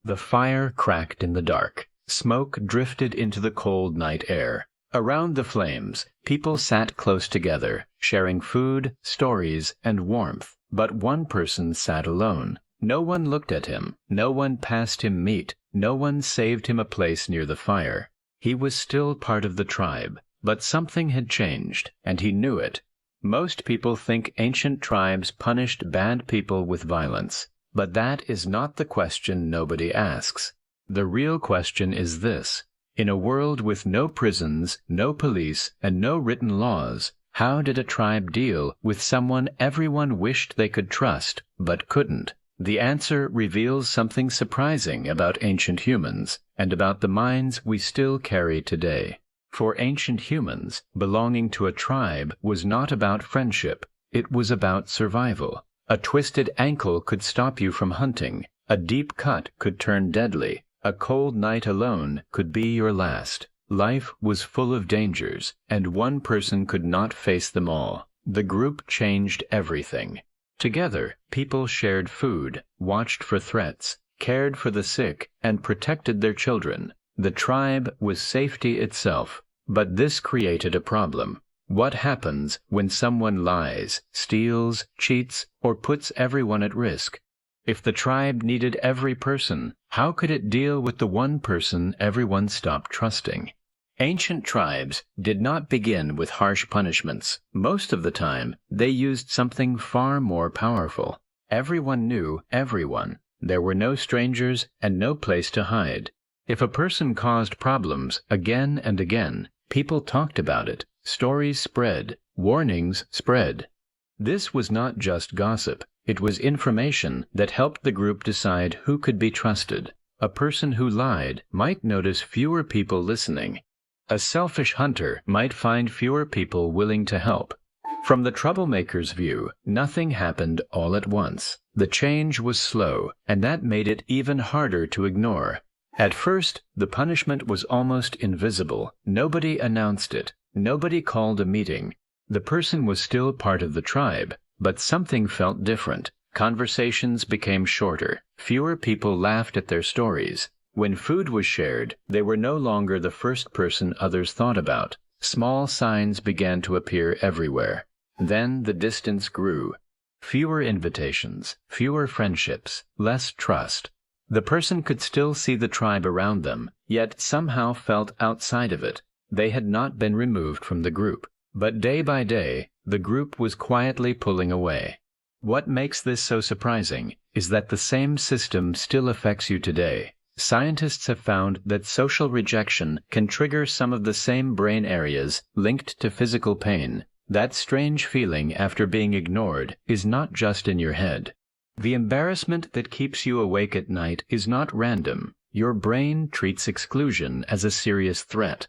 The fire cracked in the dark. Smoke drifted into the cold night air. Around the flames, people sat close together, sharing food, stories, and warmth. But one person sat alone. No one looked at him. No one passed him meat. No one saved him a place near the fire. He was still part of the tribe, but something had changed, and he knew it. Most people think ancient tribes punished bad people with violence, but that is not the question nobody asks. The real question is this: in a world with no prisons, no police, and no written laws, how did a tribe deal with someone everyone wished they could trust, but couldn't? The answer reveals something surprising about ancient humans, and about the minds we still carry today. For ancient humans, belonging to a tribe was not about friendship, it was about survival. A twisted ankle could stop you from hunting, a deep cut could turn deadly, a cold night alone could be your last. Life was full of dangers, and one person could not face them all. The group changed everything. Together, people shared food, watched for threats, cared for the sick, and protected their children. The tribe was safety itself. But this created a problem. What happens when someone lies, steals, cheats, or puts everyone at risk? If the tribe needed every person, how could it deal with the one person everyone stopped trusting? Ancient tribes did not begin with harsh punishments. Most of the time, they used something far more powerful. Everyone knew everyone. There were no strangers and no place to hide. If a person caused problems again and again, people talked about it. Stories spread. Warnings spread. This was not just gossip. It was information that helped the group decide who could be trusted. A person who lied might notice fewer people listening. A selfish hunter might find fewer people willing to help. From the troublemaker's view, nothing happened all at once. The change was slow, and that made it even harder to ignore. At first, the punishment was almost invisible. Nobody announced it. Nobody called a meeting. The person was still part of the tribe, but something felt different. Conversations became shorter. Fewer people laughed at their stories. When food was shared, they were no longer the first person others thought about. Small signs began to appear everywhere. Then the distance grew. Fewer invitations, fewer friendships, less trust. The person could still see the tribe around them, yet somehow felt outside of it. They had not been removed from the group. But day by day, the group was quietly pulling away. What makes this so surprising is that the same system still affects you today. Scientists have found that social rejection can trigger some of the same brain areas linked to physical pain. That strange feeling after being ignored is not just in your head. The embarrassment that keeps you awake at night is not random. Your brain treats exclusion as a serious threat.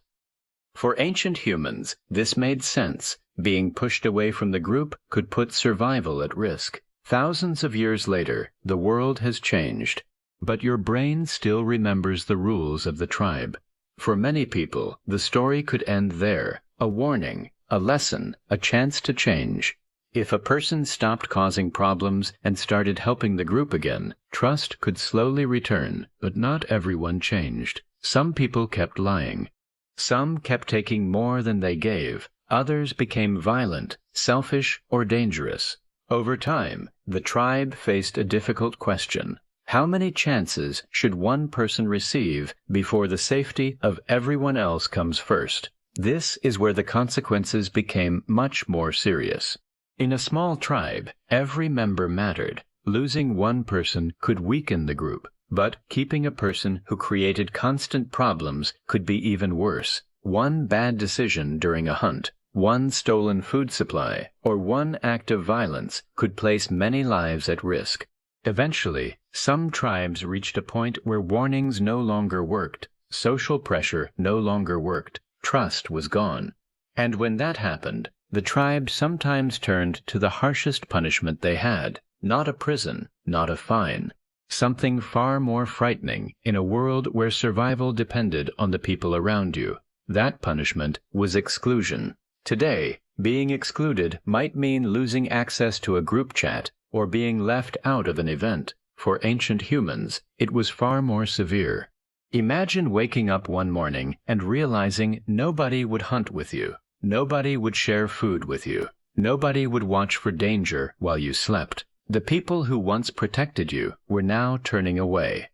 For ancient humans, this made sense. Being pushed away from the group could put survival at risk. Thousands of years later, the world has changed. But your brain still remembers the rules of the tribe. For many people, the story could end there. A warning, a lesson, a chance to change. If a person stopped causing problems and started helping the group again, trust could slowly return, but not everyone changed. Some people kept lying. Some kept taking more than they gave. Others became violent, selfish, or dangerous. Over time, the tribe faced a difficult question. How many chances should one person receive before the safety of everyone else comes first? This is where the consequences became much more serious. In a small tribe, every member mattered. Losing one person could weaken the group, but keeping a person who created constant problems could be even worse. One bad decision during a hunt, one stolen food supply, or one act of violence could place many lives at risk. Eventually, some tribes reached a point where warnings no longer worked, social pressure no longer worked, trust was gone. And when that happened, the tribe sometimes turned to the harshest punishment they had, not a prison, not a fine. Something far more frightening in a world where survival depended on the people around you. That punishment was exclusion. Today, being excluded might mean losing access to a group chat or being left out of an event. For ancient humans, it was far more severe. Imagine waking up one morning and realizing nobody would hunt with you, nobody would share food with you, nobody would watch for danger while you slept. The people who once protected you were now turning away.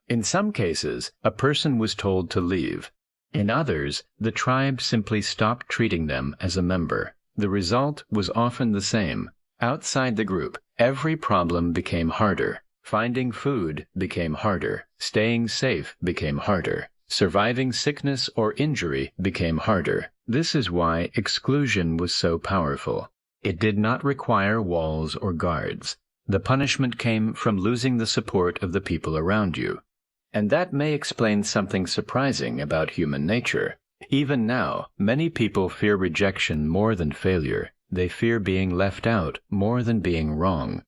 In some cases, a person was told to leave. In others, the tribe simply stopped treating them as a member. The result was often the same. Outside the group, every problem became harder. Finding food became harder. Staying safe became harder. Surviving sickness or injury became harder. This is why exclusion was so powerful. It did not require walls or guards. The punishment came from losing the support of the people around you. And that may explain something surprising about human nature. Even now, many people fear rejection more than failure. They fear being left out more than being wrong.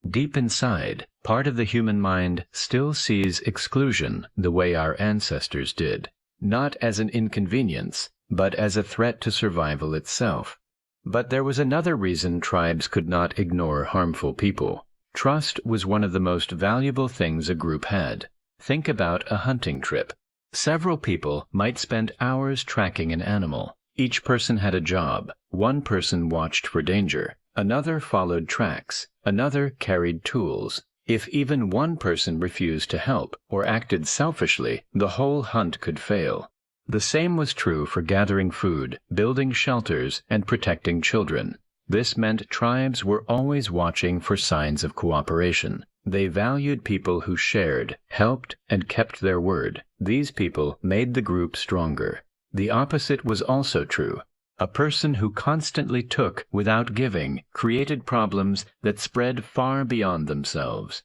Deep inside, part of the human mind still sees exclusion the way our ancestors did, not as an inconvenience, but as a threat to survival itself. But there was another reason tribes could not ignore harmful people. Trust was one of the most valuable things a group had. Think about a hunting trip. Several people might spend hours tracking an animal. Each person had a job. One person watched for danger. Another followed tracks. Another carried tools. If even one person refused to help or acted selfishly, the whole hunt could fail. The same was true for gathering food, building shelters, and protecting children. This meant tribes were always watching for signs of cooperation. They valued people who shared, helped, and kept their word. These people made the group stronger. The opposite was also true. A person who constantly took without giving created problems that spread far beyond themselves.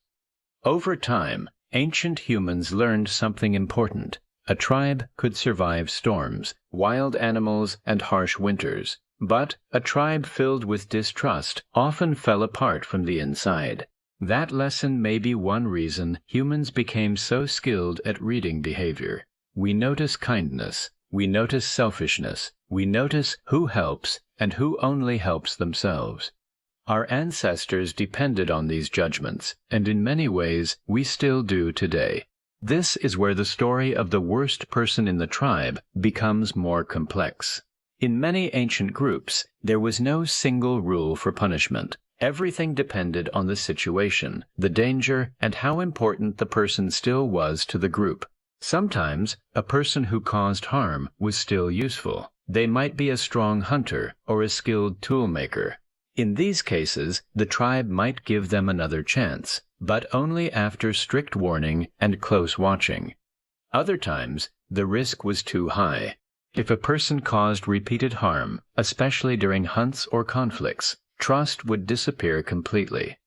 Over time, ancient humans learned something important. A tribe could survive storms, wild animals, and harsh winters. But a tribe filled with distrust often fell apart from the inside. That lesson may be one reason humans became so skilled at reading behavior. We notice kindness. We notice selfishness. We notice who helps and who only helps themselves. Our ancestors depended on these judgments, and in many ways we still do today. This is where the story of the worst person in the tribe becomes more complex. In many ancient groups, there was no single rule for punishment. Everything depended on the situation, the danger, and how important the person still was to the group. Sometimes, a person who caused harm was still useful. They might be a strong hunter or a skilled toolmaker. In these cases, the tribe might give them another chance, but only after strict warning and close watching. Other times, the risk was too high. If a person caused repeated harm, especially during hunts or conflicts, trust would disappear completely.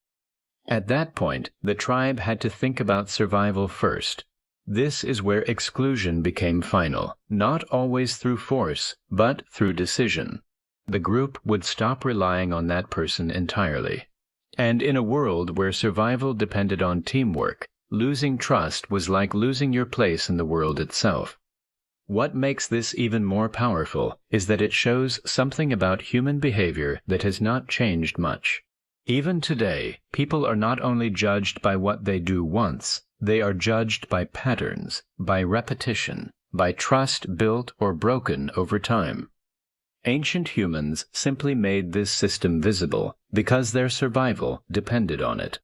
At that point, the tribe had to think about survival first. This is where exclusion became final, not always through force, but through decision. The group would stop relying on that person entirely. And in a world where survival depended on teamwork, losing trust was like losing your place in the world itself. What makes this even more powerful is that it shows something about human behavior that has not changed much. Even today, people are not only judged by what they do once, they are judged by patterns, by repetition, by trust built or broken over time. Ancient humans simply made this system visible because their survival depended on it.